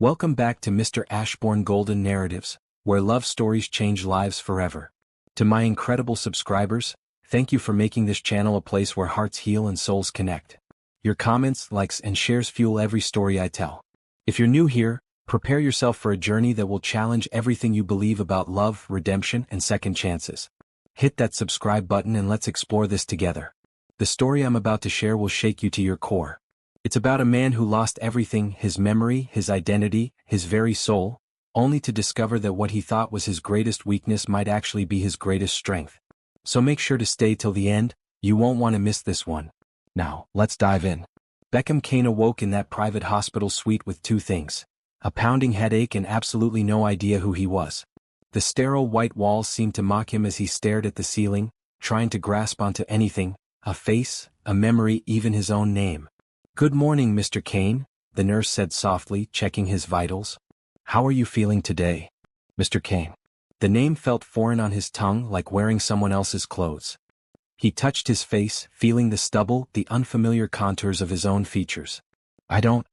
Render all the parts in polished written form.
Welcome back to Mr. Ashbourne Golden Narratives, where love stories change lives forever. To my incredible subscribers, thank you for making this channel a place where hearts heal and souls connect. Your comments, likes, and shares fuel every story I tell. If you're new here, prepare yourself for a journey that will challenge everything you believe about love, redemption, and second chances. Hit that subscribe button and let's explore this together. The story I'm about to share will shake you to your core. It's about a man who lost everything, his memory, his identity, his very soul, only to discover that what he thought was his greatest weakness might actually be his greatest strength. So make sure to stay till the end, you won't want to miss this one. Now, let's dive in. Beckham Kane awoke in that private hospital suite with two things: a pounding headache and absolutely no idea who he was. The sterile white walls seemed to mock him as he stared at the ceiling, trying to grasp onto anything, a face, a memory, even his own name. "Good morning, Mr. Kane," the nurse said softly, checking his vitals. "How are you feeling today, Mr. Kane?" The name felt foreign on his tongue, like wearing someone else's clothes. He touched his face, feeling the stubble, the unfamiliar contours of his own features. I don't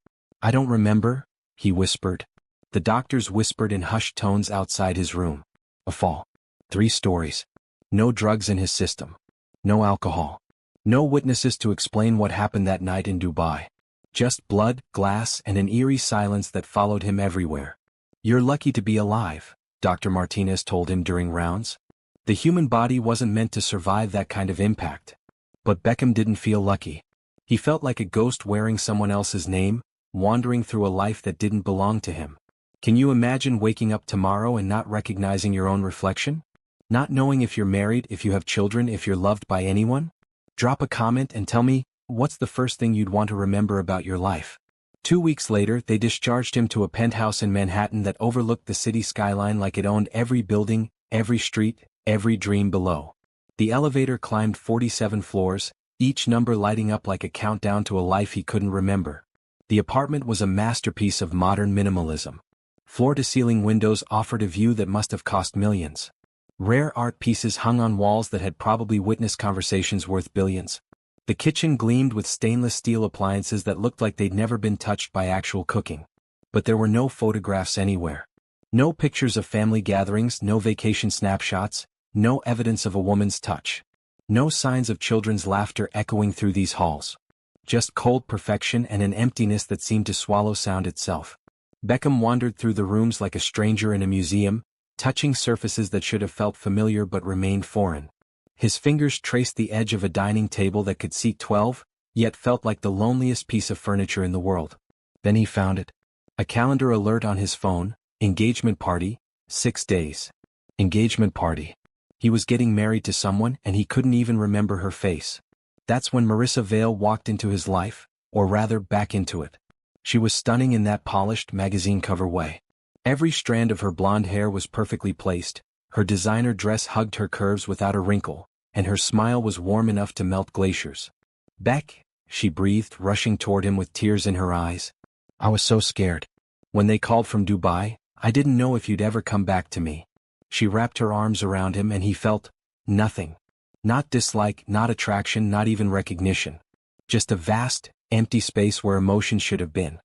remember," he whispered. The doctors whispered in hushed tones outside his room. A fall. 3 stories. No drugs in his system. No alcohol. No witnesses to explain what happened that night in Dubai. Just blood, glass, and an eerie silence that followed him everywhere. "You're lucky to be alive," Dr. Martinez told him during rounds. The human body wasn't meant to survive that kind of impact. But Beckham didn't feel lucky. He felt like a ghost wearing someone else's name, wandering through a life that didn't belong to him. Can you imagine waking up tomorrow and not recognizing your own reflection? Not knowing if you're married, if you have children, if you're loved by anyone? Drop a comment and tell me, what's the first thing you'd want to remember about your life? 2 weeks later, they discharged him to a penthouse in Manhattan that overlooked the city skyline like it owned every building, every street, every dream below. The elevator climbed 47 floors, each number lighting up like a countdown to a life he couldn't remember. The apartment was a masterpiece of modern minimalism. Floor-to-ceiling windows offered a view that must have cost millions. Rare art pieces hung on walls that had probably witnessed conversations worth billions. The kitchen gleamed with stainless steel appliances that looked like they'd never been touched by actual cooking. But there were no photographs anywhere. No pictures of family gatherings, no vacation snapshots, no evidence of a woman's touch. No signs of children's laughter echoing through these halls. Just cold perfection and an emptiness that seemed to swallow sound itself. Beckham wandered through the rooms like a stranger in a museum, touching surfaces that should have felt familiar but remained foreign. His fingers traced the edge of a dining table that could seat 12, yet felt like the loneliest piece of furniture in the world. Then he found it. A calendar alert on his phone: engagement party, 6 days. Engagement party. He was getting married to someone and he couldn't even remember her face. That's when Marissa Vale walked into his life, or rather back into it. She was stunning in that polished magazine cover way. Every strand of her blonde hair was perfectly placed, her designer dress hugged her curves without a wrinkle, and her smile was warm enough to melt glaciers. "Beck," she breathed, rushing toward him with tears in her eyes. "I was so scared. When they called from Dubai, I didn't know if you'd ever come back to me." She wrapped her arms around him and he felt nothing. Not dislike, not attraction, not even recognition. Just a vast, empty space where emotion should have been.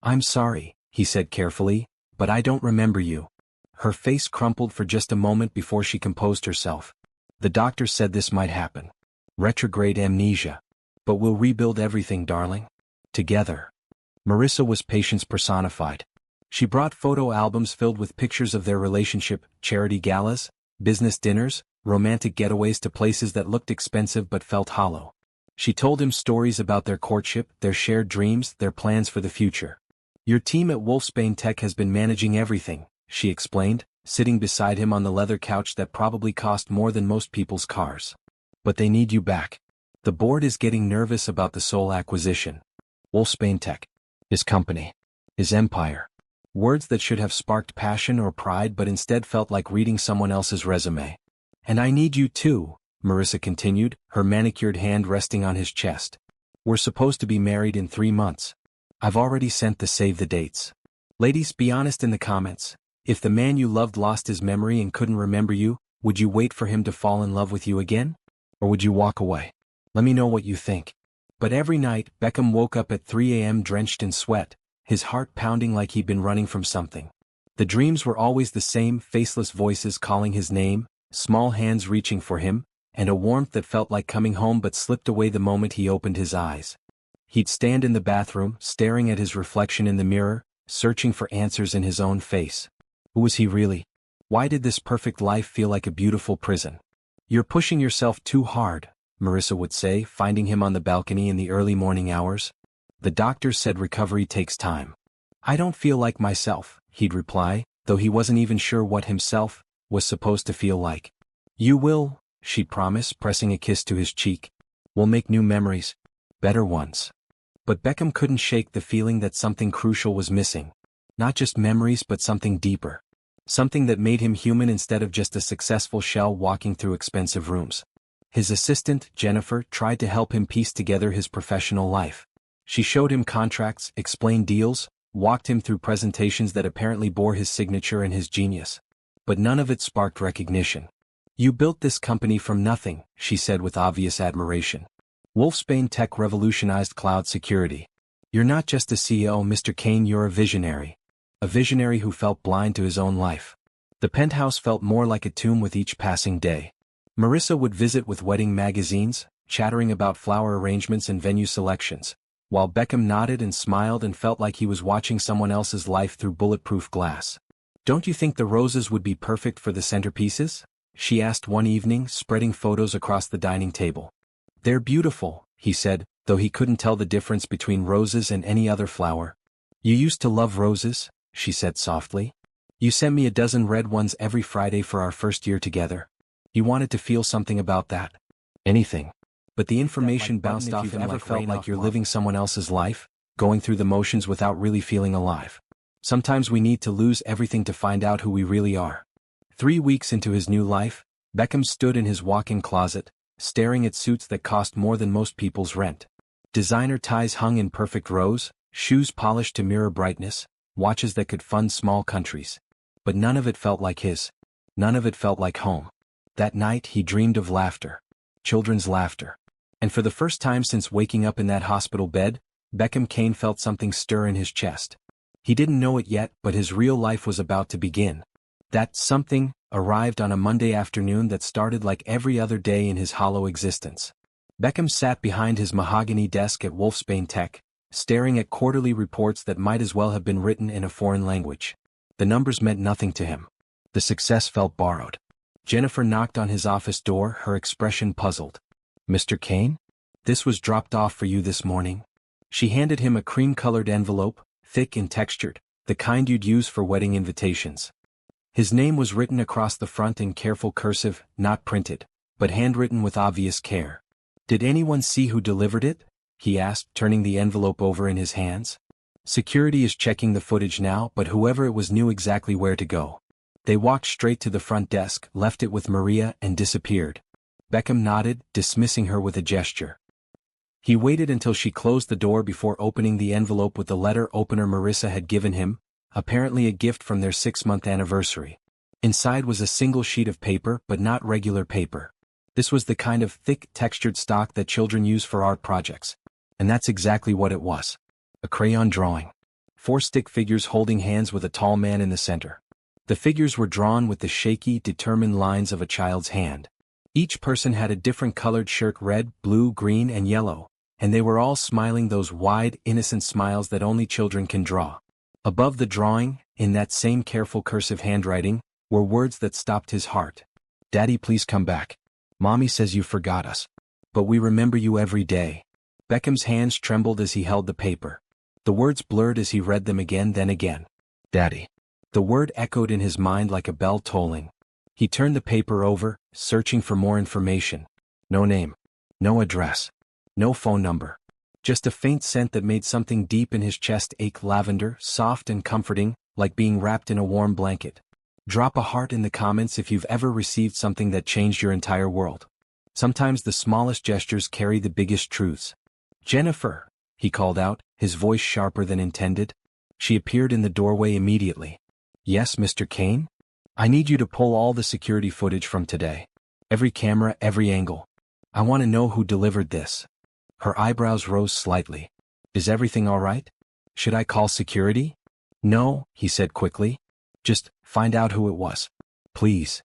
"I'm sorry," he said carefully, "but I don't remember you." Her face crumpled for just a moment before she composed herself. "The doctor said this might happen. Retrograde amnesia. But we'll rebuild everything, darling. Together." Marissa was patience personified. She brought photo albums filled with pictures of their relationship, charity galas, business dinners, romantic getaways to places that looked expensive but felt hollow. She told him stories about their courtship, their shared dreams, their plans for the future. "Your team at Wolfsbane Tech has been managing everything," she explained, sitting beside him on the leather couch that probably cost more than most people's cars. "But they need you back. The board is getting nervous about the Seoul acquisition." Wolfsbane Tech. His company. His empire. Words that should have sparked passion or pride but instead felt like reading someone else's resume. "And I need you too," Marissa continued, her manicured hand resting on his chest. "We're supposed to be married in 3 months. I've already sent the save the dates. Ladies, be honest in the comments. If the man you loved lost his memory and couldn't remember you, would you wait for him to fall in love with you again? Or would you walk away? Let me know what you think." But every night, Beckham woke up at 3 a.m. drenched in sweat, his heart pounding like he'd been running from something. The dreams were always the same, faceless voices calling his name, small hands reaching for him, and a warmth that felt like coming home but slipped away the moment he opened his eyes. He'd stand in the bathroom, staring at his reflection in the mirror, searching for answers in his own face. Who was he really? Why did this perfect life feel like a beautiful prison? "You're pushing yourself too hard," Marissa would say, finding him on the balcony in the early morning hours. "The doctors said recovery takes time." "I don't feel like myself," he'd reply, though he wasn't even sure what himself was supposed to feel like. "You will," she'd promise, pressing a kiss to his cheek. "We'll make new memories. Better ones." But Beckham couldn't shake the feeling that something crucial was missing. Not just memories but something deeper. Something that made him human instead of just a successful shell walking through expensive rooms. His assistant, Jennifer, tried to help him piece together his professional life. She showed him contracts, explained deals, walked him through presentations that apparently bore his signature and his genius. But none of it sparked recognition. "You built this company from nothing," she said with obvious admiration. "Wolfsbane Tech revolutionized cloud security. You're not just a CEO, Mr. Kane, you're a visionary. A visionary who felt blind to his own life." The penthouse felt more like a tomb with each passing day. Marissa would visit with wedding magazines, chattering about flower arrangements and venue selections, while Beckham nodded and smiled and felt like he was watching someone else's life through bulletproof glass. "Don't you think the roses would be perfect for the centerpieces?" she asked one evening, spreading photos across the dining table. "They're beautiful," he said, though he couldn't tell the difference between roses and any other flower. "You used to love roses," she said softly. "You sent me a dozen red ones every Friday for our first year together. You wanted to feel something about that. Anything. But the information bounced off him. Ever felt like you're living someone else's life, going through the motions without really feeling alive? Sometimes we need to lose everything to find out who we really are." 3 weeks into his new life, Beckham stood in his walk-in closet, staring at suits that cost more than most people's rent. Designer ties hung in perfect rows, shoes polished to mirror brightness, watches that could fund small countries. But none of it felt like his. None of it felt like home. That night he dreamed of laughter. Children's laughter. And for the first time since waking up in that hospital bed, Beckham Kane felt something stir in his chest. He didn't know it yet, but his real life was about to begin. That something arrived on a Monday afternoon that started like every other day in his hollow existence. Beckham sat behind his mahogany desk at Wolfsbane Tech, staring at quarterly reports that might as well have been written in a foreign language. The numbers meant nothing to him. The success felt borrowed. Jennifer knocked on his office door, her expression puzzled. "Mr. Kane? This was dropped off for you this morning." She handed him a cream-colored envelope, thick and textured, the kind you'd use for wedding invitations. His name was written across the front in careful cursive, not printed, but handwritten with obvious care. "Did anyone see who delivered it?" he asked, turning the envelope over in his hands. "Security is checking the footage now, but whoever it was knew exactly where to go." They walked straight to the front desk, left it with Maria, and disappeared. Beckham nodded, dismissing her with a gesture. He waited until she closed the door before opening the envelope with the letter opener Marissa had given him, apparently a gift from their 6-month anniversary. Inside was a single sheet of paper, but not regular paper. This was the kind of thick, textured stock that children use for art projects. And that's exactly what it was. A crayon drawing. 4 stick figures holding hands with a tall man in the center. The figures were drawn with the shaky, determined lines of a child's hand. Each person had a different colored shirt: red, blue, green, and yellow, and they were all smiling those wide, innocent smiles that only children can draw. Above the drawing, in that same careful cursive handwriting, were words that stopped his heart. "Daddy, please come back. Mommy says you forgot us. But we remember you every day." Beckham's hands trembled as he held the paper. The words blurred as he read them again, then again. "Daddy." The word echoed in his mind like a bell tolling. He turned the paper over, searching for more information. No name. No address. No phone number. Just a faint scent that made something deep in his chest ache: lavender, soft and comforting, like being wrapped in a warm blanket. Drop a heart in the comments if you've ever received something that changed your entire world. Sometimes the smallest gestures carry the biggest truths. "Jennifer," he called out, his voice sharper than intended. She appeared in the doorway immediately. "Yes, Mr. Kane? I need you to pull all the security footage from today. Every camera, every angle. I want to know who delivered this." Her eyebrows rose slightly. "Is everything all right?" Should I call security? No, he said quickly. Just find out who it was. Please.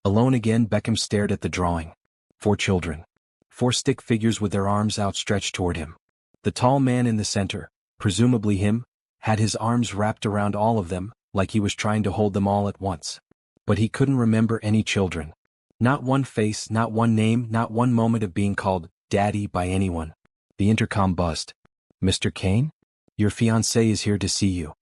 Alone again, Beckham stared at the drawing. 4 children. 4 stick figures with their arms outstretched toward him. The tall man in the center, presumably him, had his arms wrapped around all of them, like he was trying to hold them all at once. But he couldn't remember any children. Not one face, not one name, not one moment of being called Daddy by anyone. The intercom buzzed. Mr. Kane? Your fiancée is here to see you.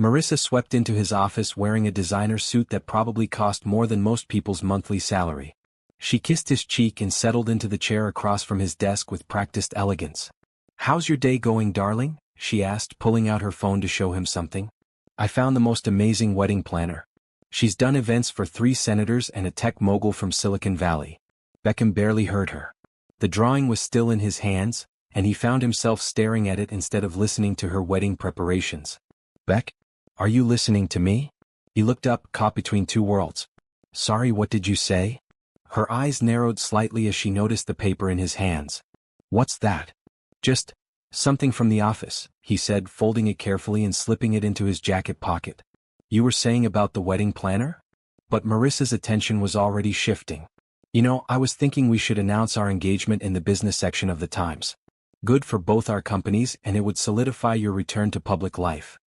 Marissa swept into his office wearing a designer suit that probably cost more than most people's monthly salary. She kissed his cheek and settled into the chair across from his desk with practiced elegance. How's your day going, darling? She asked, pulling out her phone to show him something. I found the most amazing wedding planner. She's done events for 3 senators and a tech mogul from Silicon Valley. Beckham barely heard her. The drawing was still in his hands, and he found himself staring at it instead of listening to her wedding preparations. Beck? Are you listening to me? He looked up, caught between 2 worlds. Sorry, what did you say? Her eyes narrowed slightly as she noticed the paper in his hands. What's that? Just something from the office, he said, folding it carefully and slipping it into his jacket pocket. You were saying about the wedding planner? But Marissa's attention was already shifting. I was thinking we should announce our engagement in the business section of the Times. Good for both our companies, and it would solidify your return to public life.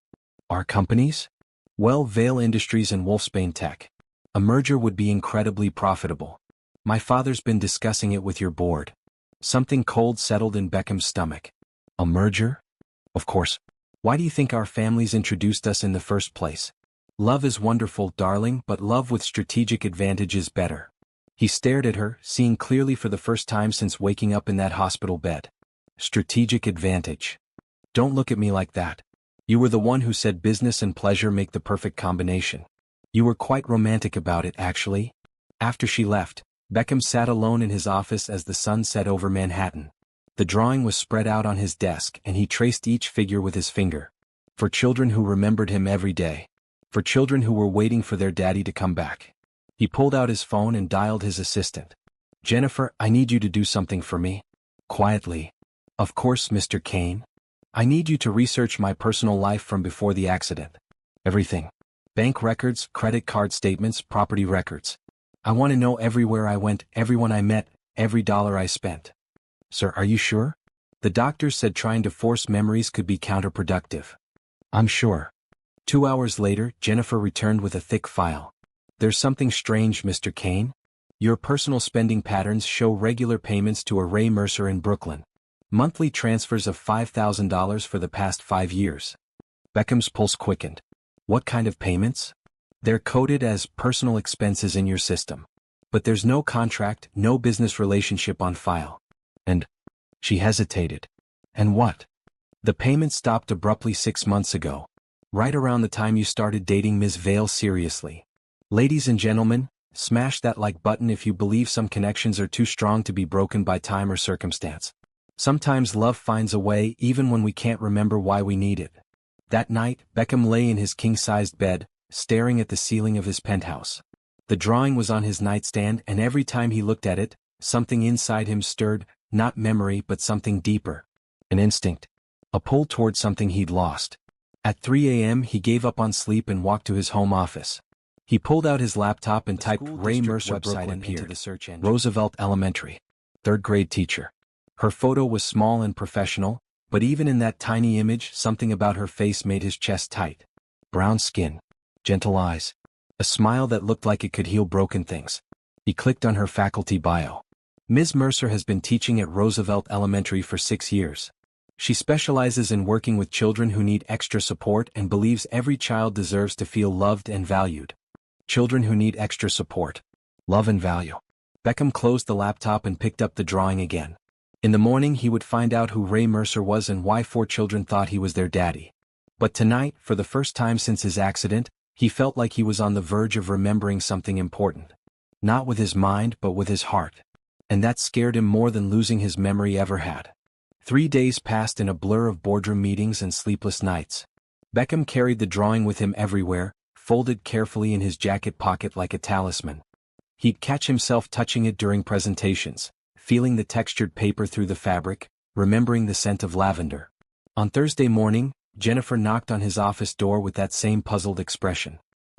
Our companies? Well, Vale Industries and Wolfsbane Tech. A merger would be incredibly profitable. My father's been discussing it with your board. Something cold settled in Beckham's stomach. A merger? Of course. Why do you think our families introduced us in the first place? Love is wonderful, darling, but love with strategic advantage is better. He stared at her, seeing clearly for the first time since waking up in that hospital bed. Strategic advantage. Don't look at me like that. You were the one who said business and pleasure make the perfect combination. You were quite romantic about it, actually. After she left, Beckham sat alone in his office as the sun set over Manhattan. The drawing was spread out on his desk and he traced each figure with his finger. For children who remembered him every day. For children who were waiting for their daddy to come back. He pulled out his phone and dialed his assistant. Jennifer, I need you to do something for me. Quietly. Of course, Mr. Kane. I need you to research my personal life from before the accident. Everything. Bank records, credit card statements, property records. I want to know everywhere I went, everyone I met, every dollar I spent. Sir, are you sure? The doctors said trying to force memories could be counterproductive. I'm sure. 2 hours later, Jennifer returned with a thick file. There's something strange, Mr. Kane. Your personal spending patterns show regular payments to a Ray Mercer in Brooklyn. Monthly transfers of $5,000 for the past 5 years. Beckham's pulse quickened. What kind of payments? They're coded as personal expenses in your system. But there's no contract, no business relationship on file. And she hesitated. And what? The payment stopped abruptly 6 months ago. Right around the time you started dating Ms. Vale seriously. Ladies and gentlemen, smash that like button if you believe some connections are too strong to be broken by time or circumstance. Sometimes love finds a way even when we can't remember why we need it. That night, Beckham lay in his king-sized bed, staring at the ceiling of his penthouse. The drawing was on his nightstand and every time he looked at it, something inside him stirred, not memory but something deeper. An instinct. A pull toward something he'd lost. At 3 a.m. he gave up on sleep and walked to his home office. He pulled out his laptop and typed Ray Mercer Brooklyn into the search engine. Roosevelt Elementary. 3rd grade teacher. Her photo was small and professional, but even in that tiny image something about her face made his chest tight. Brown skin. Gentle eyes. A smile that looked like it could heal broken things. He clicked on her faculty bio. Ms. Mercer has been teaching at Roosevelt Elementary for 6 years. She specializes in working with children who need extra support and believes every child deserves to feel loved and valued. Children who need extra support. Love and value. Beckham closed the laptop and picked up the drawing again. In the morning he would find out who Ray Mercer was and why 4 children thought he was their daddy. But tonight, for the first time since his accident, he felt like he was on the verge of remembering something important. Not with his mind but with his heart. And that scared him more than losing his memory ever had. 3 days passed in a blur of boardroom meetings and sleepless nights. Beckham carried the drawing with him everywhere, folded carefully in his jacket pocket like a talisman. He'd catch himself touching it during presentations, feeling the textured paper through the fabric, remembering the scent of lavender. On Thursday morning, Jennifer knocked on his office door with that same puzzled expression.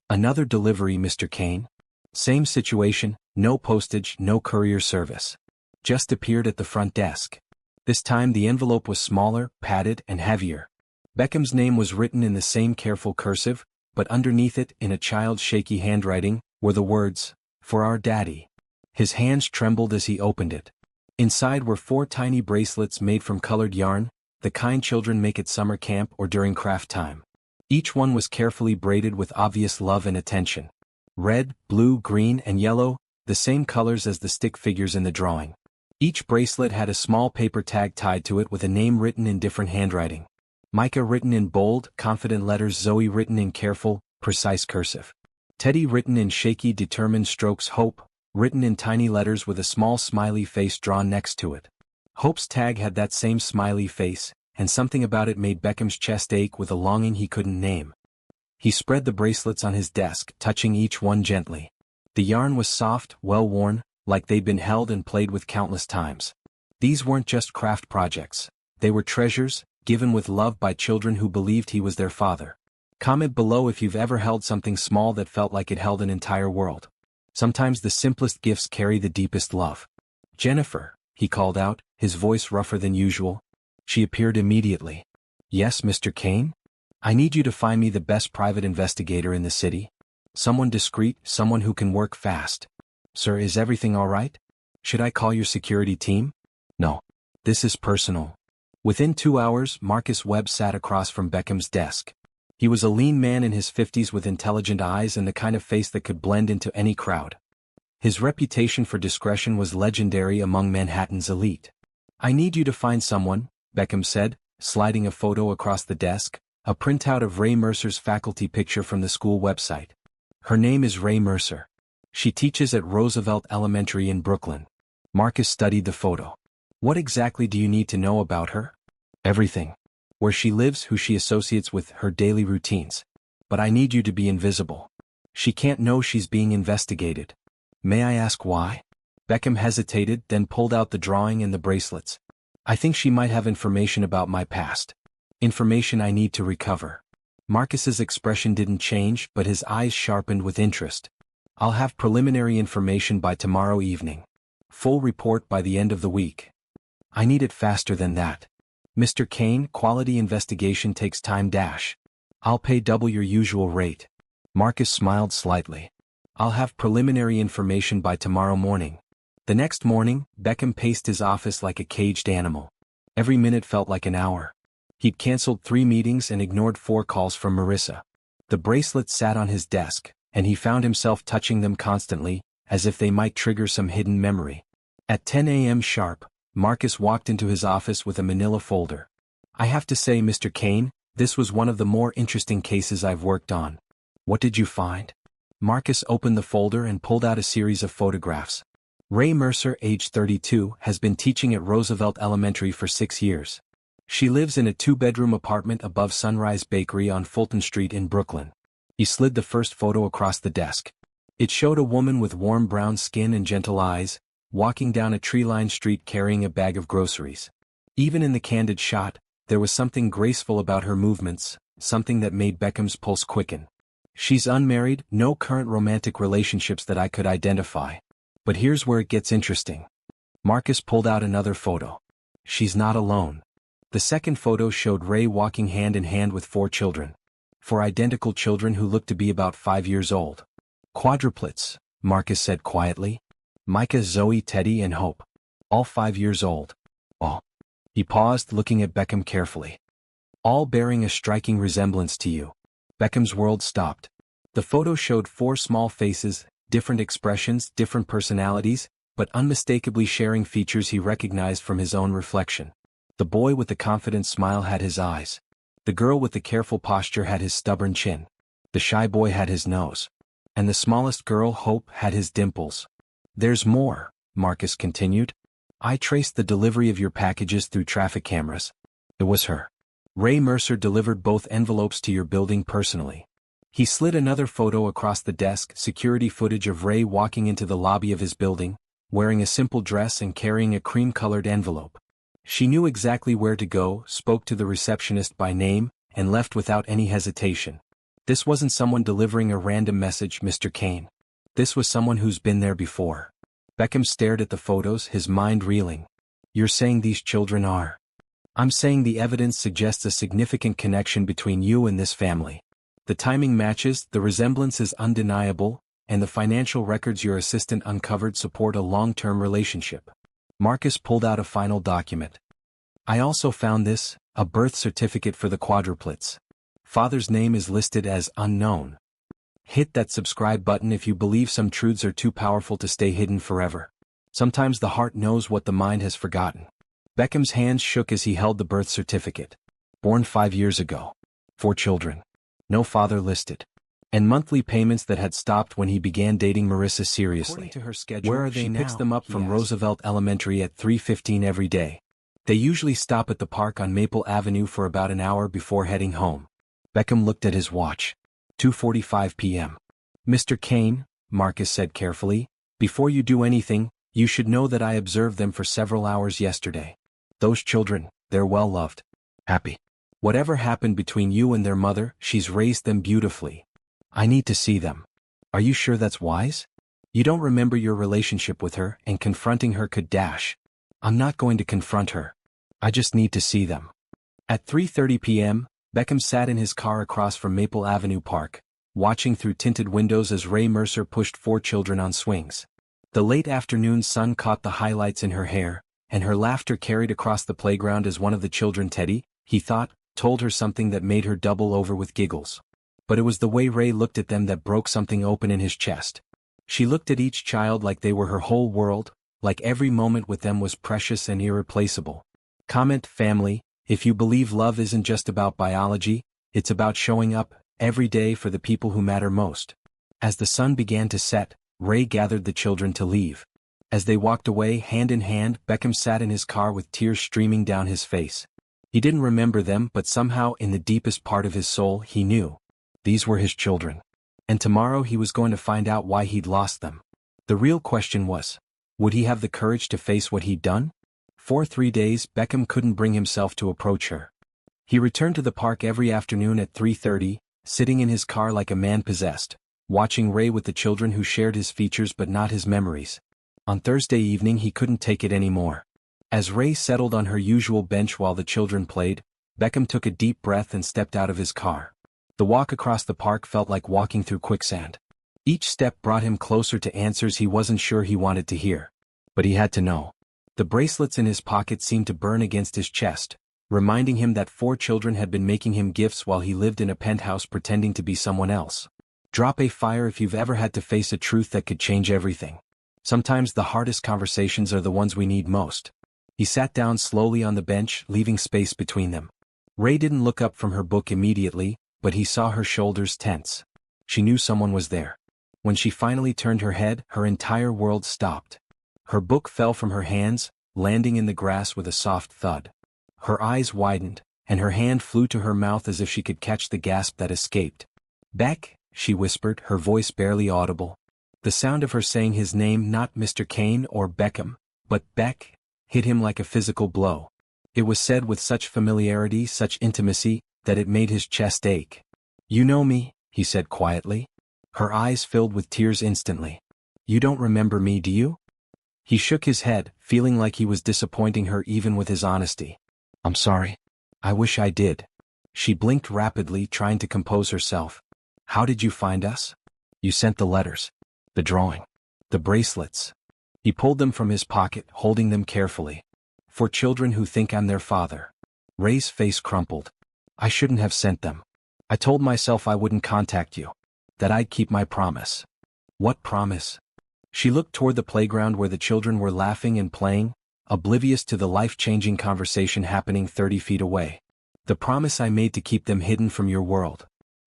"Another delivery, Mr. Kane?" Same situation, no postage, no courier service. Just appeared at the front desk. This time the envelope was smaller, padded, and heavier. Beckham's name was written in the same careful cursive, but underneath it, in a child's shaky handwriting, were the words, "For our daddy." His hands trembled as he opened it. Inside were 4 tiny bracelets made from colored yarn, the kind children make at summer camp or during craft time. Each one was carefully braided with obvious love and attention. Red, blue, green, and yellow, the same colors as the stick figures in the drawing. Each bracelet had a small paper tag tied to it with a name written in different handwriting. Micah written in bold, confident letters, Zoe written in careful, precise cursive. Teddy written in shaky, determined strokes, Hope written in tiny letters with a small smiley face drawn next to it. Hope's tag had that same smiley face, and something about it made Beckham's chest ache with a longing he couldn't name. He spread the bracelets on his desk, touching each one gently. The yarn was soft, well-worn, like they'd been held and played with countless times. These weren't just craft projects. They were treasures, given with love by children who believed he was their father. Comment below if you've ever held something small that felt like it held an entire world. Sometimes the simplest gifts carry the deepest love. "Jennifer," he called out, his voice rougher than usual. She appeared immediately. "Yes, Mr. Kane? I need you to find me the best private investigator in the city. Someone discreet, someone who can work fast." "Sir, is everything all right? Should I call your security team?" "No. This is personal." Within 2 hours, Marcus Webb sat across from Beckham's desk. He was a lean man in his 50s with intelligent eyes and the kind of face that could blend into any crowd. His reputation for discretion was legendary among Manhattan's elite. "I need you to find someone," Beckham said, sliding a photo across the desk, a printout of Ray Mercer's faculty picture from the school website. "Her name is Ray Mercer. She teaches at Roosevelt Elementary in Brooklyn." Marcus studied the photo. "What exactly do you need to know about her?" "Everything. Where she lives, who she associates with, her daily routines. But I need you to be invisible. She can't know she's being investigated." "May I ask why?" Beckham hesitated, then pulled out the drawing and the bracelets. "I think she might have information about my past. Information I need to recover." Marcus's expression didn't change, but his eyes sharpened with interest. "I'll have preliminary information by tomorrow evening. Full report by the end of the week." "I need it faster than that. Mr. Kane, quality investigation takes time. I'll pay double your usual rate." Marcus smiled slightly. "I'll have preliminary information by tomorrow morning." The next morning, Beckham paced his office like a caged animal. Every minute felt like an hour. He'd canceled 3 meetings and ignored 4 calls from Marissa. The bracelets sat on his desk, and he found himself touching them constantly, as if they might trigger some hidden memory. At 10 a.m. sharp, Marcus walked into his office with a manila folder. "I have to say, Mr. Kane, this was one of the more interesting cases I've worked on." "What did you find?" Marcus opened the folder and pulled out a series of photographs. Ray Mercer, age 32, has been teaching at Roosevelt Elementary for 6 years. She lives in a 2-bedroom apartment above Sunrise Bakery on Fulton Street in Brooklyn. He slid the first photo across the desk. It showed a woman with warm brown skin and gentle eyes, walking down a tree-lined street carrying a bag of groceries. Even in the candid shot, there was something graceful about her movements, something that made Beckham's pulse quicken. "She's unmarried, no current romantic relationships that I could identify. But here's where it gets interesting." Marcus pulled out another photo. "She's not alone." The second photo showed Ray walking hand in hand with 4 children. 4 identical children who looked to be about 5 years old. "Quadruplets," Marcus said quietly. "Micah, Zoe, Teddy, and Hope. All 5 years old." "Oh." He paused, looking at Beckham carefully. "All bearing a striking resemblance to you." Beckham's world stopped. The photo showed 4 small faces, different expressions, different personalities, but unmistakably sharing features he recognized from his own reflection. The boy with the confident smile had his eyes. The girl with the careful posture had his stubborn chin. The shy boy had his nose. And the smallest girl, Hope, had his dimples. "There's more," Marcus continued. "I traced the delivery of your packages through traffic cameras. It was her. Ray Mercer delivered both envelopes to your building personally." He slid another photo across the desk, security footage of Ray walking into the lobby of his building, wearing a simple dress and carrying a cream-colored envelope. She knew exactly where to go, spoke to the receptionist by name, and left without any hesitation. This wasn't someone delivering a random message, Mr. Kane. This was someone who's been there before. Beckham stared at the photos, his mind reeling. You're saying these children are? I'm saying the evidence suggests a significant connection between you and this family. The timing matches, the resemblance is undeniable, and the financial records your assistant uncovered support a long-term relationship. Marcus pulled out a final document. I also found this, a birth certificate for the quadruplets. Father's name is listed as unknown. Hit that subscribe button if you believe some truths are too powerful to stay hidden forever. Sometimes the heart knows what the mind has forgotten. Beckham's hands shook as he held the birth certificate. Born 5 years ago. 4 children. No father listed. And monthly payments that had stopped when he began dating Marissa seriously. According to her schedule, where are they now? She picks them up from Roosevelt Elementary at 3:15 every day. They usually stop at the park on Maple Avenue for about an hour before heading home. Beckham looked at his watch. 2:45 p.m. Mr. Kane, Marcus said carefully, before you do anything, you should know that I observed them for several hours yesterday. Those children, they're well loved. Happy. Whatever happened between you and their mother, she's raised them beautifully. I need to see them. Are you sure that's wise? You don't remember your relationship with her, and confronting her could dash. I'm not going to confront her. I just need to see them. At 3:30 p.m., Beckham sat in his car across from Maple Avenue Park, watching through tinted windows as Ray Mercer pushed 4 children on swings. The late afternoon sun caught the highlights in her hair, and her laughter carried across the playground as one of the children, Teddy, he thought, told her something that made her double over with giggles. But it was the way Ray looked at them that broke something open in his chest. She looked at each child like they were her whole world, like every moment with them was precious and irreplaceable. Comment, family, if you believe love isn't just about biology, it's about showing up, every day for the people who matter most. As the sun began to set, Ray gathered the children to leave. As they walked away hand in hand, Beckham sat in his car with tears streaming down his face. He didn't remember them, but somehow in the deepest part of his soul he knew. These were his children. And tomorrow he was going to find out why he'd lost them. The real question was, would he have the courage to face what he'd done? For 3 days, Beckham couldn't bring himself to approach her. He returned to the park every afternoon at 3:30, sitting in his car like a man possessed, watching Ray with the children who shared his features but not his memories. On Thursday evening he couldn't take it anymore. As Ray settled on her usual bench while the children played, Beckham took a deep breath and stepped out of his car. The walk across the park felt like walking through quicksand. Each step brought him closer to answers he wasn't sure he wanted to hear. But he had to know. The bracelets in his pocket seemed to burn against his chest, reminding him that 4 children had been making him gifts while he lived in a penthouse pretending to be someone else. Drop a fire if you've ever had to face a truth that could change everything. Sometimes the hardest conversations are the ones we need most. He sat down slowly on the bench, leaving space between them. Ray didn't look up from her book immediately, but he saw her shoulders tense. She knew someone was there. When she finally turned her head, her entire world stopped. Her book fell from her hands, landing in the grass with a soft thud. Her eyes widened, and her hand flew to her mouth as if she could catch the gasp that escaped. "Beck," she whispered, her voice barely audible. The sound of her saying his name, not Mr. Kane or Beckham, but Beck, hit him like a physical blow. It was said with such familiarity, such intimacy, that it made his chest ache. "You know me," he said quietly. Her eyes filled with tears instantly. "You don't remember me, do you?" He shook his head, feeling like he was disappointing her even with his honesty. "I'm sorry. I wish I did." She blinked rapidly, trying to compose herself. "How did you find us?" "You sent the letters. The drawing. The bracelets." He pulled them from his pocket, holding them carefully. "For children who think I'm their father." Ray's face crumpled. "I shouldn't have sent them. I told myself I wouldn't contact you. That I'd keep my promise." "What promise?" She looked toward the playground where the children were laughing and playing, oblivious to the life-changing conversation happening 30 feet away. "The promise I made to keep them hidden from your world.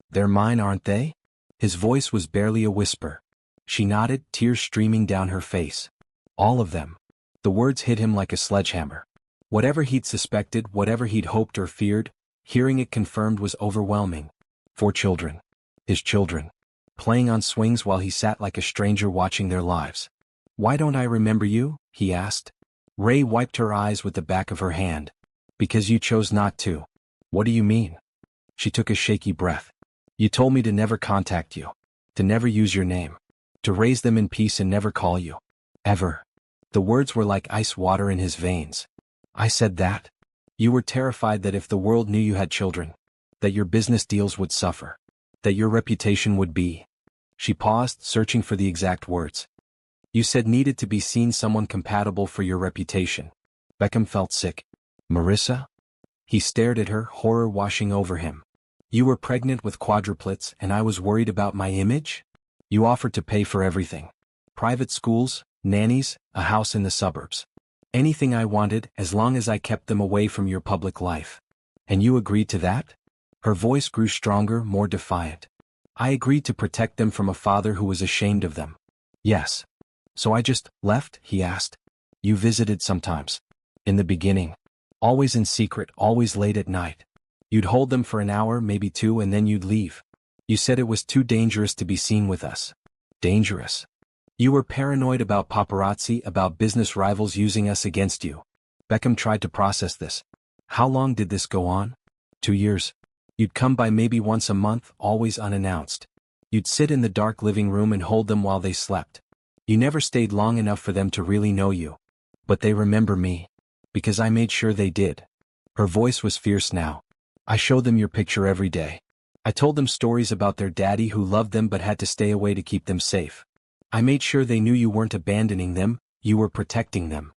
They're mine, aren't they?" His voice was barely a whisper. She nodded, tears streaming down her face. "All of them." The words hit him like a sledgehammer. Whatever he'd suspected, whatever he'd hoped or feared, hearing it confirmed was overwhelming. 4 children. His children. Playing on swings while he sat like a stranger watching their lives. "Why don't I remember you?" he asked. Ray wiped her eyes with the back of her hand. "Because you chose not to." "What do you mean?" She took a shaky breath. You told me to never contact you. To never use your name. To raise them in peace and never call you. Ever. The words were like ice water in his veins. I said that? You were terrified that if the world knew you had children, that your business deals would suffer. That your reputation would be. She paused, searching for the exact words. You said needed to be seen someone compatible for your reputation. Beckham felt sick. Marissa? He stared at her, horror washing over him. You were pregnant with quadruplets and I was worried about my image? You offered to pay for everything. Private schools, nannies, a house in the suburbs. Anything I wanted as long as I kept them away from your public life. And you agreed to that? Her voice grew stronger, more defiant. I agreed to protect them from a father who was ashamed of them. Yes. So I just left, he asked. You visited sometimes. In the beginning. Always in secret, always late at night. You'd hold them for an hour, maybe two, and then you'd leave. You said it was too dangerous to be seen with us. Dangerous. You were paranoid about paparazzi, about business rivals using us against you. Beckham tried to process this. How long did this go on? 2 years. You'd come by maybe once a month, always unannounced. You'd sit in the dark living room and hold them while they slept. You never stayed long enough for them to really know you. But they remember me. Because I made sure they did. Her voice was fierce now. I showed them your picture every day. I told them stories about their daddy who loved them but had to stay away to keep them safe. I made sure they knew you weren't abandoning them, you were protecting them.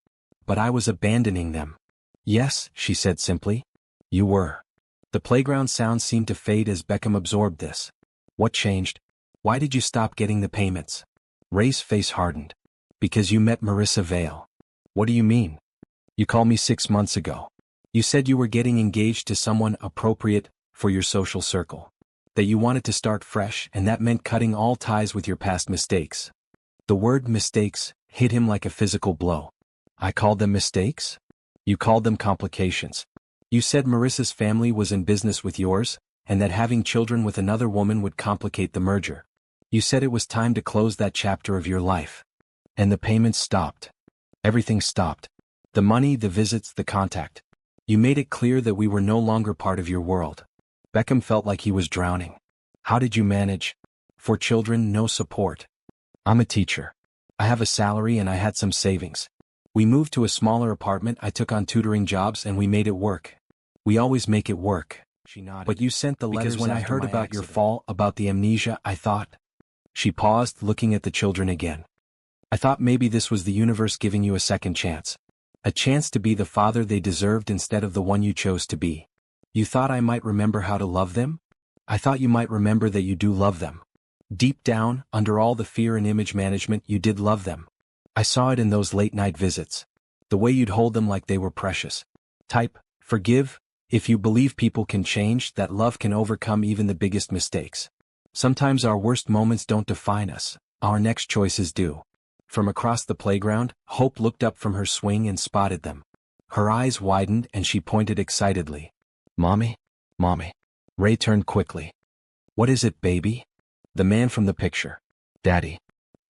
But I was abandoning them. Yes, she said simply. You were. The playground sound seemed to fade as Beckham absorbed this. What changed? Why did you stop getting the payments? Ray's face hardened. Because you met Marissa Vale. What do you mean? You called me 6 months ago. You said you were getting engaged to someone appropriate for your social circle. That you wanted to start fresh and that meant cutting all ties with your past mistakes. The word mistakes hit him like a physical blow. I called them mistakes? You called them complications. You said Marissa's family was in business with yours, and that having children with another woman would complicate the merger. You said it was time to close that chapter of your life. And the payments stopped. Everything stopped. The money, the visits, the contact. You made it clear that we were no longer part of your world. Beckham felt like he was drowning. How did you manage? 4 children, no support. I'm a teacher. I have a salary and I had some savings. We moved to a smaller apartment, I took on tutoring jobs and we made it work. We always make it work. She nodded. But you sent the letters. Because when I heard about your fall, about the amnesia, I thought. She paused, looking at the children again. I thought maybe this was the universe giving you a second chance. A chance to be the father they deserved instead of the one you chose to be. You thought I might remember how to love them? I thought you might remember that you do love them. Deep down, under all the fear and image management, you did love them. I saw it in those late-night visits. The way you'd hold them like they were precious. Type, forgive, if you believe people can change, that love can overcome even the biggest mistakes. Sometimes our worst moments don't define us, our next choices do. From across the playground, Hope looked up from her swing and spotted them. Her eyes widened and she pointed excitedly. Mommy? Mommy. Ray turned quickly. What is it, baby? The man from the picture. Daddy.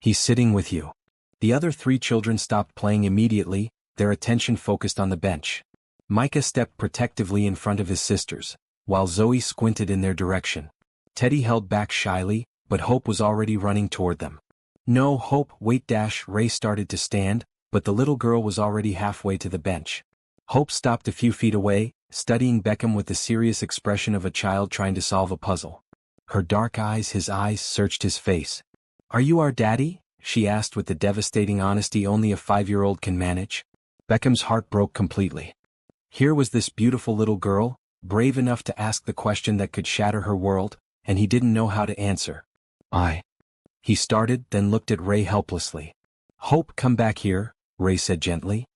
He's sitting with you. The other 3 children stopped playing immediately, their attention focused on the bench. Micah stepped protectively in front of his sisters, while Zoe squinted in their direction. Teddy held back shyly, but Hope was already running toward them. No, Hope, wait. Ray started to stand, but the little girl was already halfway to the bench. Hope stopped a few feet away, studying Beckham with the serious expression of a child trying to solve a puzzle. Her dark eyes, his eyes, searched his face. Are you our daddy? She asked with the devastating honesty only a 5-year-old can manage. Beckham's heart broke completely. Here was this beautiful little girl, brave enough to ask the question that could shatter her world, and he didn't know how to answer. He started, then looked at Ray helplessly. Hope, come back here, Ray said gently.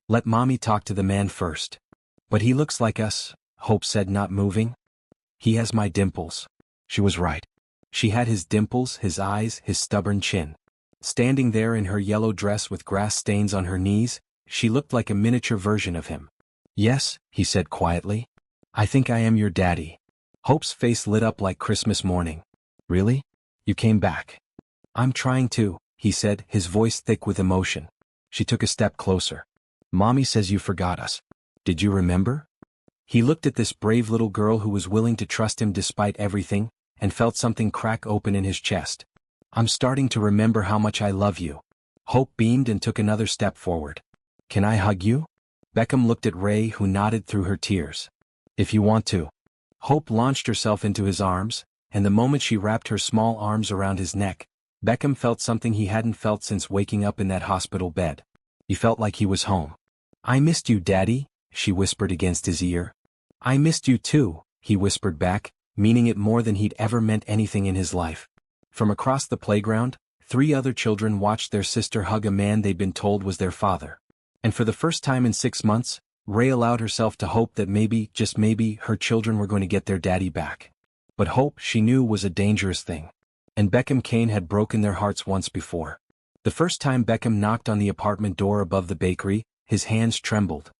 Let Mommy talk to the man first. But he looks like us, Hope said, not moving. He has my dimples. She was right. She had his dimples, his eyes, his stubborn chin. Standing there in her yellow dress with grass stains on her knees, she looked like a miniature version of him. Yes, he said quietly. I think I am your daddy. Hope's face lit up like Christmas morning. Really? You came back. I'm trying to, he said, his voice thick with emotion. She took a step closer. Mommy says you forgot us. Did you remember? He looked at this brave little girl who was willing to trust him despite everything, and felt something crack open in his chest. "I'm starting to remember how much I love you." Hope beamed and took another step forward. "Can I hug you?" Beckham looked at Ray, who nodded through her tears. "If you want to." Hope launched herself into his arms, and the moment she wrapped her small arms around his neck, Beckham felt something he hadn't felt since waking up in that hospital bed. He felt like he was home. "I missed you, Daddy," she whispered against his ear. "I missed you too," he whispered back, meaning it more than he'd ever meant anything in his life. From across the playground, 3 other children watched their sister hug a man they'd been told was their father. And for the first time in 6 months, Ray allowed herself to hope that maybe, just maybe, her children were going to get their daddy back. But hope, she knew, was a dangerous thing. And Beckham Kane had broken their hearts once before. The first time Beckham knocked on the apartment door above the bakery, his hands trembled.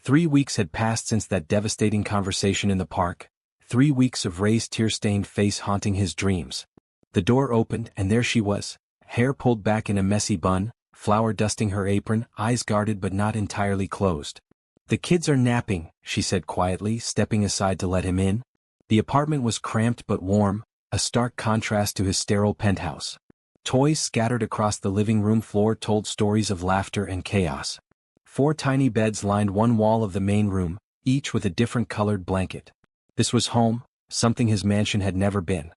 3 weeks had passed since that devastating conversation in the park, 3 weeks of Ray's tear-stained face haunting his dreams. The door opened, and there she was, hair pulled back in a messy bun, flour dusting her apron, eyes guarded but not entirely closed. "The kids are napping," she said quietly, stepping aside to let him in. The apartment was cramped but warm, a stark contrast to his sterile penthouse. Toys scattered across the living room floor told stories of laughter and chaos. 4 tiny beds lined one wall of the main room, each with a different colored blanket. This was home, something his mansion had never been.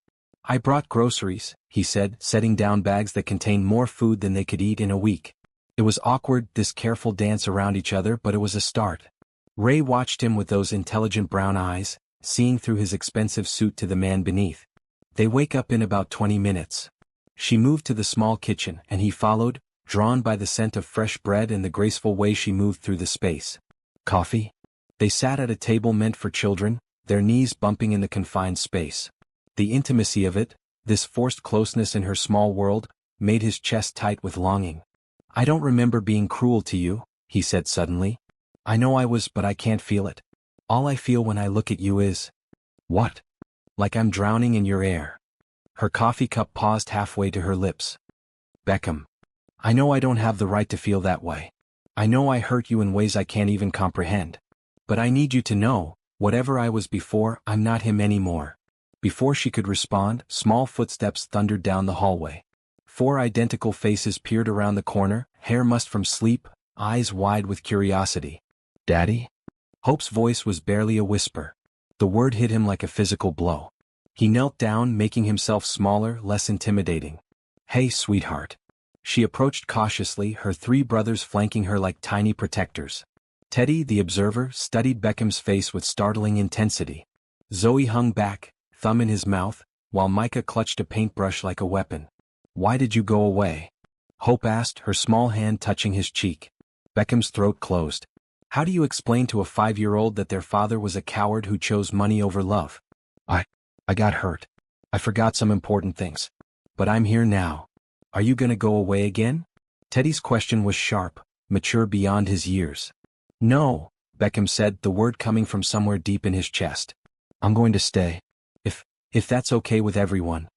"I brought groceries," he said, setting down bags that contained more food than they could eat in a week. It was awkward, this careful dance around each other, but it was a start. Ray watched him with those intelligent brown eyes, seeing through his expensive suit to the man beneath. "They wake up in about 20 minutes. She moved to the small kitchen, and he followed, drawn by the scent of fresh bread and the graceful way she moved through the space. "Coffee?" They sat at a table meant for children, their knees bumping in the confined space. The intimacy of it, this forced closeness in her small world, made his chest tight with longing. "I don't remember being cruel to you," he said suddenly. "I know I was, but I can't feel it. All I feel when I look at you is—" "What?" "Like I'm drowning in your air." Her coffee cup paused halfway to her lips. "Beckham. I know I don't have the right to feel that way. I know I hurt you in ways I can't even comprehend. But I need you to know, whatever I was before, I'm not him anymore." Before she could respond, small footsteps thundered down the hallway. 4 identical faces peered around the corner, hair mussed from sleep, eyes wide with curiosity. "Daddy?" Hope's voice was barely a whisper. The word hit him like a physical blow. He knelt down, making himself smaller, less intimidating. "Hey, sweetheart." She approached cautiously, her 3 brothers flanking her like tiny protectors. Teddy, the observer, studied Beckham's face with startling intensity. Zoe hung back, thumb in his mouth, while Micah clutched a paintbrush like a weapon. "Why did you go away?" Hope asked, her small hand touching his cheek. Beckham's throat closed. How do you explain to a 5-year-old that their father was a coward who chose money over love? I got hurt. I forgot some important things. But I'm here now. Are you gonna go away again?" Teddy's question was sharp, mature beyond his years. "No," Beckham said, the word coming from somewhere deep in his chest. "I'm going to stay. If that's okay with everyone."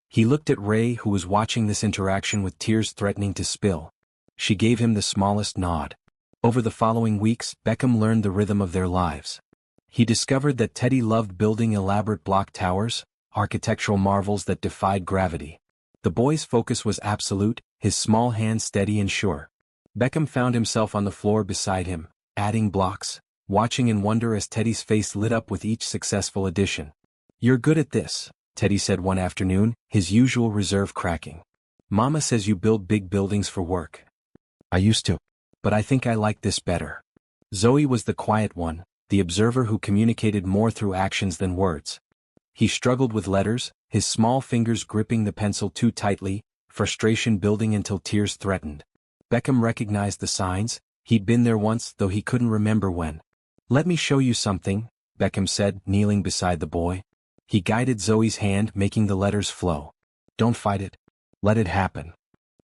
He looked at Ray, who was watching this interaction with tears threatening to spill. She gave him the smallest nod. Over the following weeks, Beckham learned the rhythm of their lives. He discovered that Teddy loved building elaborate block towers, architectural marvels that defied gravity. The boy's focus was absolute, his small hands steady and sure. Beckham found himself on the floor beside him, adding blocks, watching in wonder as Teddy's face lit up with each successful addition. "You're good at this," Teddy said one afternoon, his usual reserve cracking. "Mama says you build big buildings for work." "I used to. But I think I like this better." Zoe was the quiet one, the observer who communicated more through actions than words. He struggled with letters, his small fingers gripping the pencil too tightly, frustration building until tears threatened. Beckham recognized the signs, he'd been there once, though he couldn't remember when. "Let me show you something," Beckham said, kneeling beside the boy. He guided Zoe's hand, making the letters flow. "Don't fight it. Let it happen."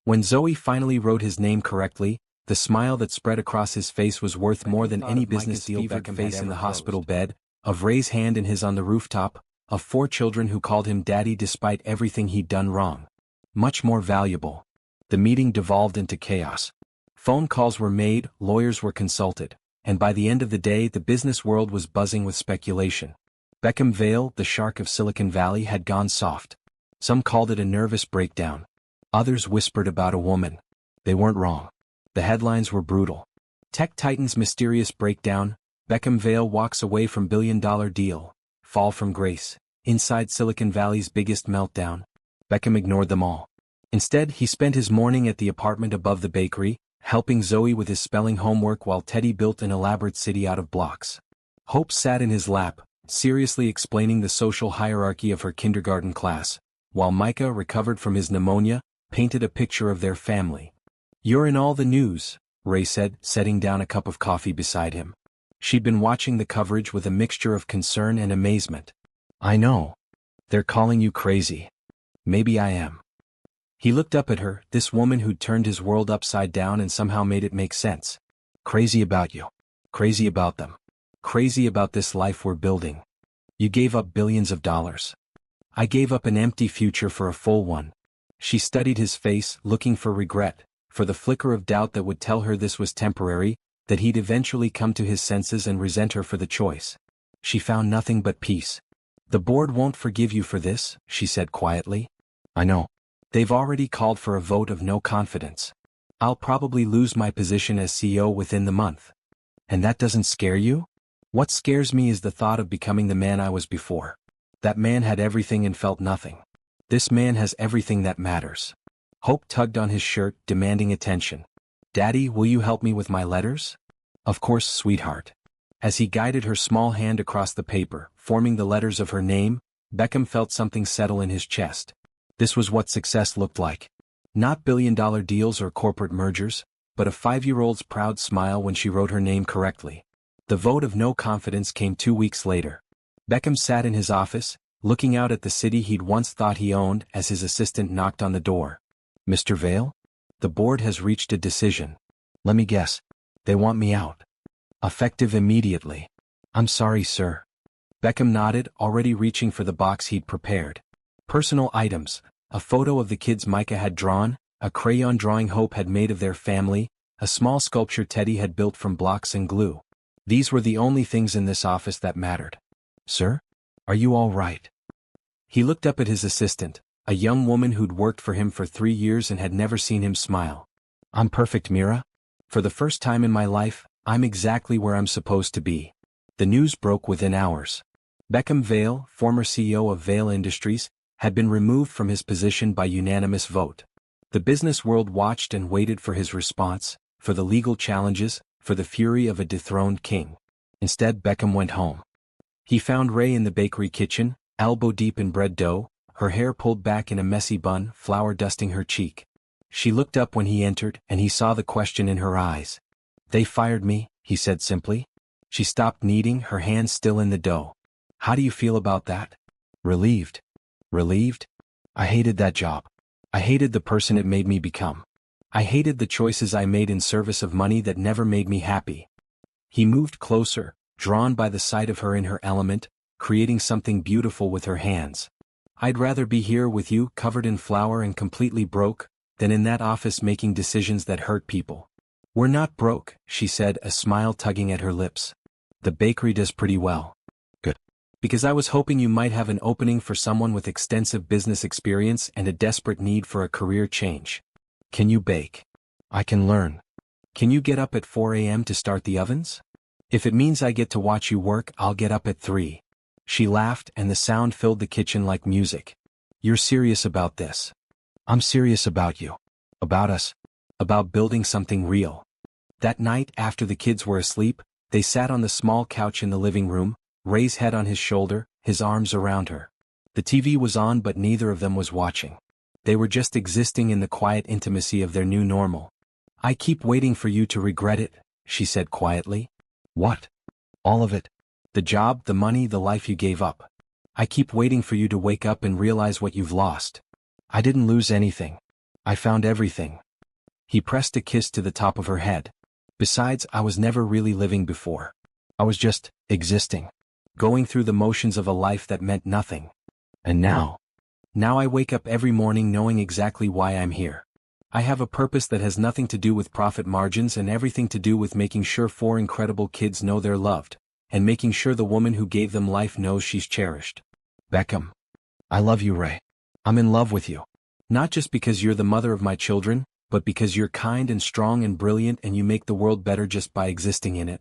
When Zoe finally wrote his name correctly, the smile that spread across his face was worth more than any business deal Beckham face in the hospital bed, of Ray's hand in his on the rooftop, of 4 children who called him daddy despite everything he'd done wrong. Much more valuable. The meeting devolved into chaos. Phone calls were made, lawyers were consulted. and by the end of the day the business world was buzzing with speculation. Beckham Vale, the shark of Silicon Valley, had gone soft. Some called it a nervous breakdown. Others whispered about a woman. They weren't wrong. The headlines were brutal. Tech Titan's mysterious breakdown, Beckham Vale walks away from billion-dollar deal, fall from grace, inside Silicon Valley's biggest meltdown. Beckham ignored them all. Instead, he spent his morning at the apartment above the bakery, helping Zoe with his spelling homework while Teddy built an elaborate city out of blocks. Hope sat in his lap, seriously explaining the social hierarchy of her kindergarten class, while Micah, recovered from his pneumonia, painted a picture of their family. "You're in all the news," Ray said, setting down a cup of coffee beside him. She'd been watching the coverage with a mixture of concern and amazement. "I know. They're calling you crazy. Maybe I am." He looked up at her, this woman who'd turned his world upside down and somehow made it make sense. "Crazy about you. Crazy about them. Crazy about this life we're building. You gave up billions of dollars. I gave up an empty future for a full one." She studied his face, looking for regret, for the flicker of doubt that would tell her this was temporary, that he'd eventually come to his senses and resent her for the choice. She found nothing but peace. "The board won't forgive you for this," she said quietly. "I know. They've already called for a vote of no confidence. I'll probably lose my position as CEO within the month." "And that doesn't scare you?" "What scares me is the thought of becoming the man I was before. That man had everything and felt nothing. This man has everything that matters." Hope tugged on his shirt, demanding attention. "Daddy, will you help me with my letters?" "Of course, sweetheart." As he guided her small hand across the paper, forming the letters of her name, Beckham felt something settle in his chest. This was what success looked like. Not billion-dollar deals or corporate mergers, but a 5-year-old's proud smile when she wrote her name correctly. The vote of no confidence came 2 weeks later. Beckham sat in his office, looking out at the city he'd once thought he owned, as his assistant knocked on the door. "Mr. Vale? The board has reached a decision. Let me guess. They want me out. Effective immediately." "I'm sorry, sir." Beckham nodded, already reaching for the box he'd prepared. Personal items, a photo of the kids Micah had drawn, a crayon drawing Hope had made of their family, a small sculpture Teddy had built from blocks and glue. These were the only things in this office that mattered. "Sir? Are you all right?" He looked up at his assistant, a young woman who'd worked for him for 3 years and had never seen him smile. "I'm perfect, Mira. For the first time in my life, I'm exactly where I'm supposed to be." The news broke within hours. Beckham Vale, former CEO of Vale Industries, had been removed from his position by unanimous vote. The business world watched and waited for his response, for the legal challenges, for the fury of a dethroned king. Instead, Beckham went home. He found Ray in the bakery kitchen, elbow deep in bread dough, her hair pulled back in a messy bun, flour dusting her cheek. She looked up when he entered, and he saw the question in her eyes. "They fired me," he said simply. She stopped kneading, her hands still in the dough. "How do you feel about that?" "Relieved." "Relieved? I hated that job. I hated the person it made me become. I hated the choices I made in service of money that never made me happy." He moved closer, drawn by the sight of her in her element, creating something beautiful with her hands. "I'd rather be here with you, covered in flour and completely broke, than in that office making decisions that hurt people." "We're not broke," she said, a smile tugging at her lips. "The bakery does pretty well." "Good. Because I was hoping you might have an opening for someone with extensive business experience and a desperate need for a career change." "Can you bake?" "I can learn." "Can you get up at 4 a.m. to start the ovens?" "If it means I get to watch you work, I'll get up at 3. She laughed, and the sound filled the kitchen like music. "You're serious about this?" "I'm serious about you. About us. About building something real." That night, after the kids were asleep, they sat on the small couch in the living room, Ray's head on his shoulder, his arms around her. The TV was on, but neither of them was watching. They were just existing in the quiet intimacy of their new normal. "I keep waiting for you to regret it," she said quietly. "What?" "All of it. The job, the money, the life you gave up. I keep waiting for you to wake up and realize what you've lost." "I didn't lose anything. I found everything." He pressed a kiss to the top of her head. "Besides, I was never really living before. I was just existing. Going through the motions of a life that meant nothing. And now I wake up every morning knowing exactly why I'm here. I have a purpose that has nothing to do with profit margins and everything to do with making sure 4 incredible kids know they're loved, and making sure the woman who gave them life knows she's cherished. Beckham. I love you, Ray. I'm in love with you. Not just because you're the mother of my children, but because you're kind and strong and brilliant and you make the world better just by existing in it.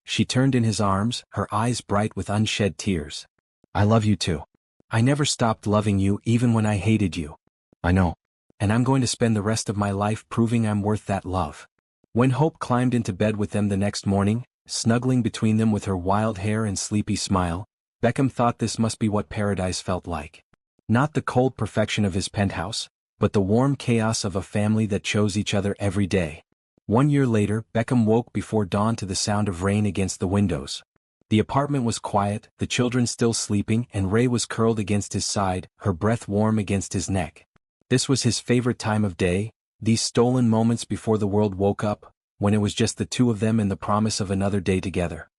She turned in his arms, her eyes bright with unshed tears. I love you too. I never stopped loving you even when I hated you. I know. And I'm going to spend the rest of my life proving I'm worth that love. When Hope climbed into bed with them the next morning, snuggling between them with her wild hair and sleepy smile, Beckham thought this must be what paradise felt like. Not the cold perfection of his penthouse, but the warm chaos of a family that chose each other every day. 1 year later, Beckham woke before dawn to the sound of rain against the windows. The apartment was quiet, the children still sleeping, and Ray was curled against his side, her breath warm against his neck. This was his favorite time of day, these stolen moments before the world woke up, when it was just the two of them and the promise of another day together.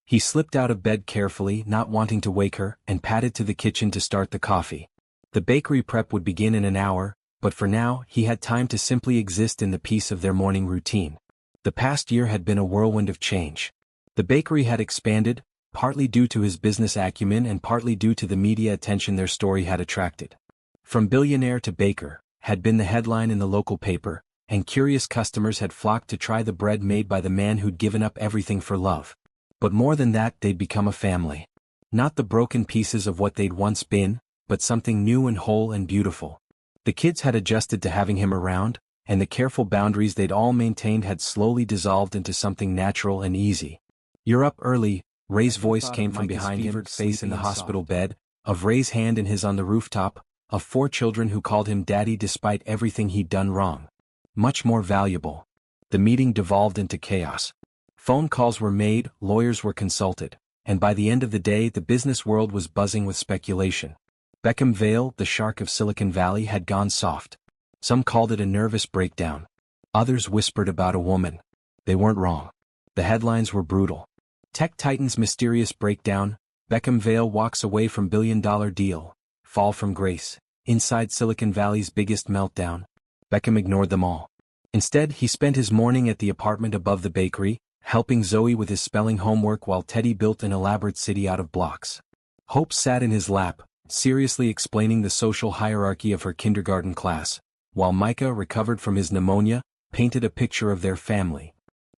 He slipped out of bed carefully, not wanting to wake her, and padded to the kitchen to start the coffee. The bakery prep would begin in an hour, but for now he had time to simply exist in the peace of their morning routine. The past year had been a whirlwind of change. The bakery had expanded, partly due to his business acumen and partly due to the media attention their story had attracted. From billionaire to baker had been the headline in the local paper, and curious customers had flocked to try the bread made by the man who'd given up everything for love. But more than that, they'd become a family. Not the broken pieces of what they'd once been, but something new and whole and beautiful. The kids had adjusted to having him around, and the careful boundaries they'd all maintained had slowly dissolved into something natural and easy. You're up early, Ray's voice came from behind him, face in the hospital bed, of Ray's hand in his on the rooftop, of 4 children who called him daddy despite everything he'd done wrong. Much more valuable. The meeting devolved into chaos. Phone calls were made, lawyers were consulted, and by the end of the day the business world was buzzing with speculation. Beckham Vale, the shark of Silicon Valley, had gone soft. Some called it a nervous breakdown. Others whispered about a woman. They weren't wrong. The headlines were brutal. Tech Titan's mysterious breakdown, Beckham Vale walks away from billion-dollar deal, fall from grace, inside Silicon Valley's biggest meltdown. Beckham ignored them all. Instead, he spent his morning at the apartment above the bakery, helping Zoe with his spelling homework while Teddy built an elaborate city out of blocks. Hope sat in his lap, seriously explaining the social hierarchy of her kindergarten class, while Micah, recovered from his pneumonia, painted a picture of their family.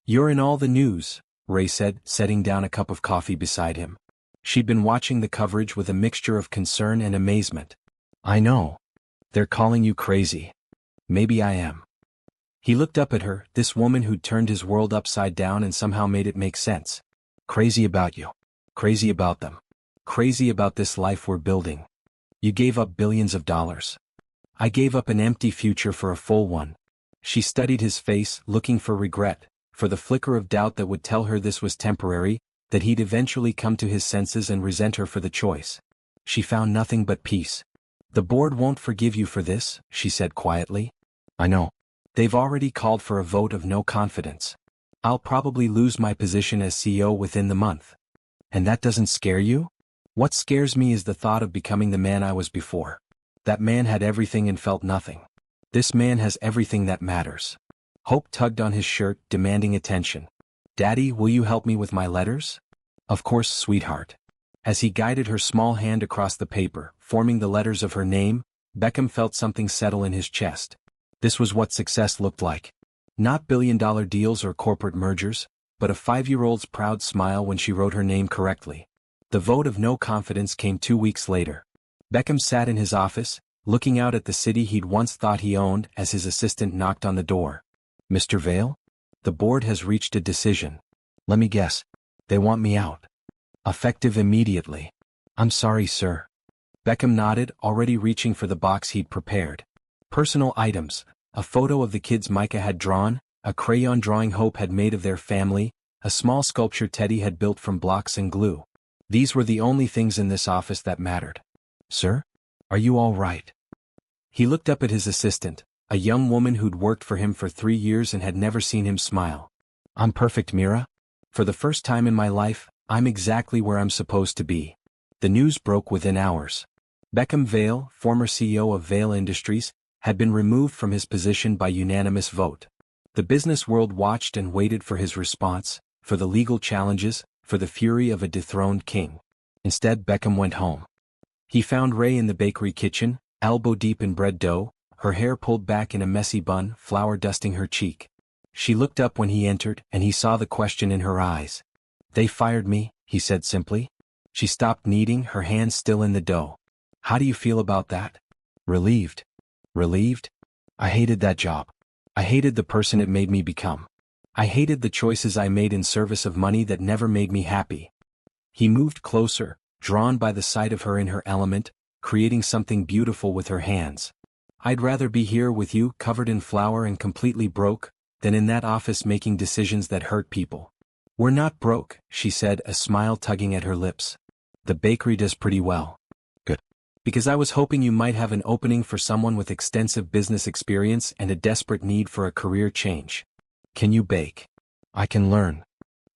You're in all the news, Ray said, setting down a cup of coffee beside him. She'd been watching the coverage with a mixture of concern and amazement. I know. They're calling you crazy. Maybe I am. He looked up at her, this woman who'd turned his world upside down and somehow made it make sense. Crazy about you. Crazy about them. Crazy about this life we're building. You gave up billions of dollars. I gave up an empty future for a full one. She studied his face, looking for regret, for the flicker of doubt that would tell her this was temporary, that he'd eventually come to his senses and resent her for the choice. She found nothing but peace. The board won't forgive you for this, she said quietly. I know. They've already called for a vote of no confidence. I'll probably lose my position as CEO within the month. And that doesn't scare you? What scares me is the thought of becoming the man I was before. That man had everything and felt nothing. This man has everything that matters. Hope tugged on his shirt, demanding attention. Daddy, will you help me with my letters? Of course, sweetheart. As he guided her small hand across the paper, forming the letters of her name, Beckham felt something settle in his chest. This was what success looked like. Not billion-dollar deals or corporate mergers, but a 5-year-old's proud smile when she wrote her name correctly. The vote of no confidence came 2 weeks later. Beckham sat in his office, looking out at the city he'd once thought he owned, as his assistant knocked on the door. Mr. Vale? The board has reached a decision. Let me guess. They want me out. Effective immediately. I'm sorry, sir. Beckham nodded, already reaching for the box he'd prepared. Personal items, a photo of the kids Micah had drawn, a crayon drawing Hope had made of their family, a small sculpture Teddy had built from blocks and glue. These were the only things in this office that mattered. Sir? Are you all right? He looked up at his assistant, a young woman who'd worked for him for 3 years and had never seen him smile. I'm perfect, Mira. For the first time in my life, I'm exactly where I'm supposed to be. The news broke within hours. Beckham Vale, former CEO of Vale Industries, had been removed from his position by unanimous vote. The business world watched and waited for his response, for the legal challenges, for the fury of a dethroned king. Instead, Beckham went home. He found Ray in the bakery kitchen, elbow deep in bread dough, her hair pulled back in a messy bun, flour dusting her cheek. She looked up when he entered, and he saw the question in her eyes. "They fired me," he said simply. She stopped kneading, her hands still in the dough. "How do you feel about that?" "Relieved." "Relieved?" "I hated that job. I hated the person it made me become. I hated the choices I made in service of money that never made me happy." He moved closer, drawn by the sight of her in her element, creating something beautiful with her hands. "I'd rather be here with you, covered in flour and completely broke, than in that office making decisions that hurt people." "We're not broke," she said, a smile tugging at her lips. "The bakery does pretty well." "Good. Because I was hoping you might have an opening for someone with extensive business experience and a desperate need for a career change." "Can you bake?" "I can learn."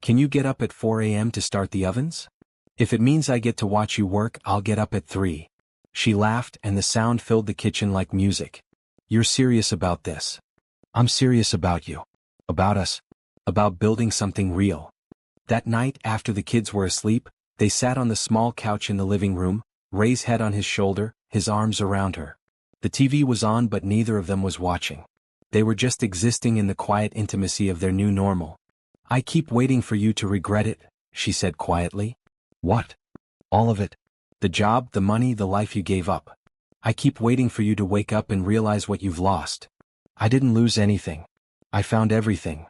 "Can you get up at 4 a.m. to start the ovens?" "If it means I get to watch you work, I'll get up at 3. She laughed, and the sound filled the kitchen like music. "You're serious about this?" "I'm serious about you. About us. About building something real." That night, after the kids were asleep, they sat on the small couch in the living room, Ray's head on his shoulder, his arms around her. The TV was on, but neither of them was watching. They were just existing in the quiet intimacy of their new normal. "I keep waiting for you to regret it," she said quietly. "What?" "All of it. The job, the money, the life you gave up. I keep waiting for you to wake up and realize what you've lost." "I didn't lose anything. I found everything."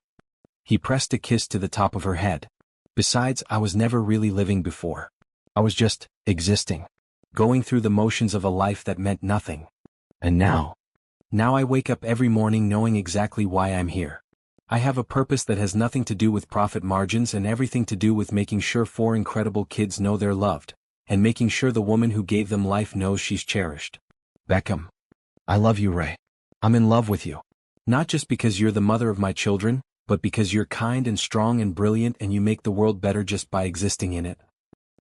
He pressed a kiss to the top of her head. "Besides, I was never really living before. I was just existing. Going through the motions of a life that meant nothing. And now I wake up every morning knowing exactly why I'm here. I have a purpose that has nothing to do with profit margins and everything to do with making sure 4 incredible kids know they're loved, and making sure the woman who gave them life knows she's cherished." "Beckham. I love you, Ray. I'm in love with you. Not just because you're the mother of my children, but because you're kind and strong and brilliant and you make the world better just by existing in it."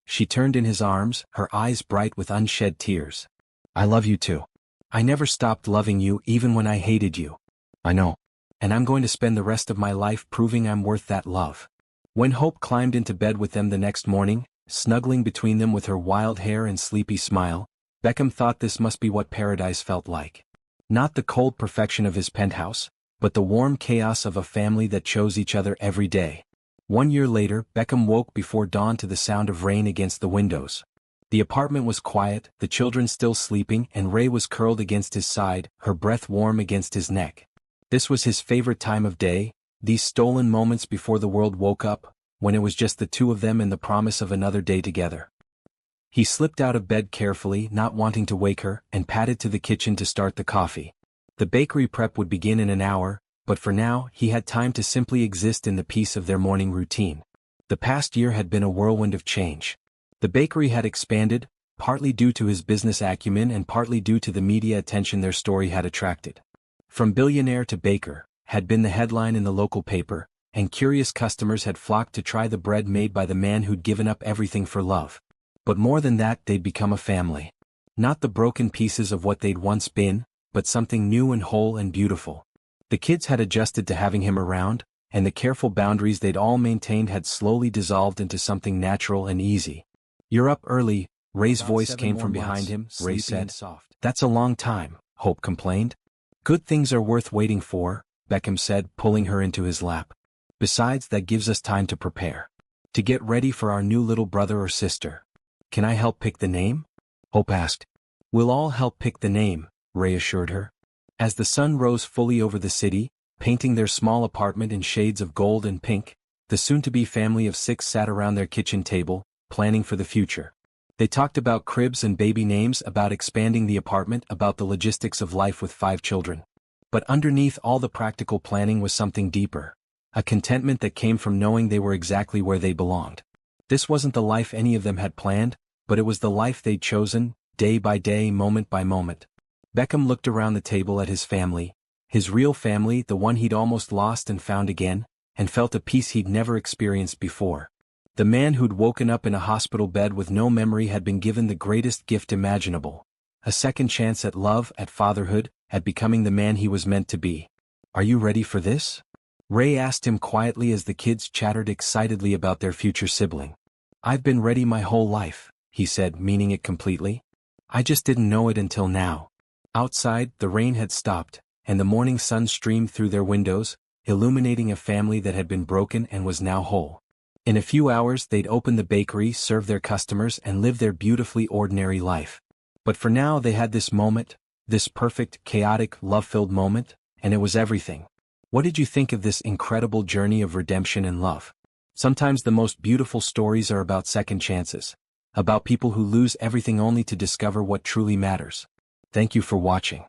She turned in his arms, her eyes bright with unshed tears. "I love you too. I never stopped loving you even when I hated you." "I know. And I'm going to spend the rest of my life proving I'm worth that love." When Hope climbed into bed with them the next morning, snuggling between them with her wild hair and sleepy smile, Beckham thought this must be what paradise felt like. Not the cold perfection of his penthouse, but the warm chaos of a family that chose each other every day. 1 year later, Beckham woke before dawn to the sound of rain against the windows. The apartment was quiet, the children still sleeping, and Ray was curled against his side, her breath warm against his neck. This was his favorite time of day, these stolen moments before the world woke up, when it was just the two of them and the promise of another day together. He slipped out of bed carefully, not wanting to wake her, and padded to the kitchen to start the coffee. The bakery prep would begin in an hour, but for now, he had time to simply exist in the peace of their morning routine. The past year had been a whirlwind of change. The bakery had expanded, partly due to his business acumen and partly due to the media attention their story had attracted. "From billionaire to baker" had been the headline in the local paper, and curious customers had flocked to try the bread made by the man who'd given up everything for love. But more than that, they'd become a family. Not the broken pieces of what they'd once been, but something new and whole and beautiful. The kids had adjusted to having him around, and the careful boundaries they'd all maintained had slowly dissolved into something natural and easy. "You're up early," Ray's voice came from behind him, Ray said. "That's a long time," Hope complained. "Good things are worth waiting for," Beckham said, pulling her into his lap. "Besides, that gives us time to prepare. To get ready for our new little brother or sister." "Can I help pick the name?" Hope asked. "We'll all help pick the name," Ray assured her. As the sun rose fully over the city, painting their small apartment in shades of gold and pink, the soon-to-be family of 6 sat around their kitchen table, planning for the future. They talked about cribs and baby names, about expanding the apartment, about the logistics of life with 5 children. But underneath all the practical planning was something deeper. A contentment that came from knowing they were exactly where they belonged. This wasn't the life any of them had planned, but it was the life they'd chosen, day by day, moment by moment. Beckham looked around the table at his family, his real family, the one he'd almost lost and found again, and felt a peace he'd never experienced before. The man who'd woken up in a hospital bed with no memory had been given the greatest gift imaginable. A second chance at love, at fatherhood, at becoming the man he was meant to be. Are you ready for this? Ray asked him quietly as the kids chattered excitedly about their future sibling. I've been ready my whole life, he said, meaning it completely. I just didn't know it until now. Outside, the rain had stopped, and the morning sun streamed through their windows, illuminating a family that had been broken and was now whole. In a few hours they'd open the bakery, serve their customers, and live their beautifully ordinary life. But for now they had this moment, this perfect, chaotic, love-filled moment, and it was everything. What did you think of this incredible journey of redemption and love? Sometimes the most beautiful stories are about second chances, about people who lose everything only to discover what truly matters. Thank you for watching.